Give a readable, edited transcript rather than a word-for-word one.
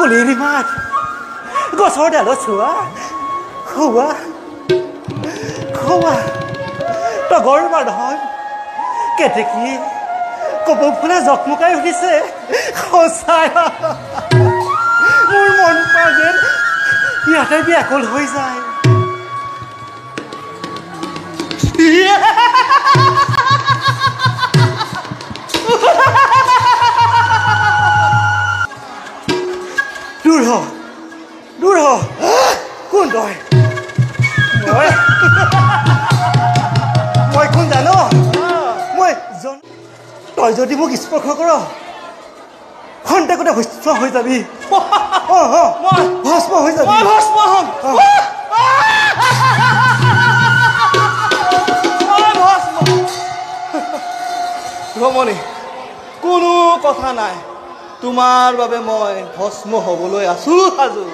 কুলিৰ মাত গছৰ ডালত চোৱা খোৱা খোৱা তগৰ মাধন কেতেকী কপৌ ফুলে জকমকাই উঠিছে সঁচাই মোৰ মন যেন ইয়াতে ব্যাকুল হৈ যায় দূৰ হ কোন তই মই কোন জানো তই যদি মোক স্পৰ্শ কৰ খন্তেকতে ভস্ম হৈ যাবি ভস্ম হৈ যাবি ৰমণী কোনো কথা নাই তোমাৰ বাবে মই ভস্ম হ'বলৈ আছো সাজু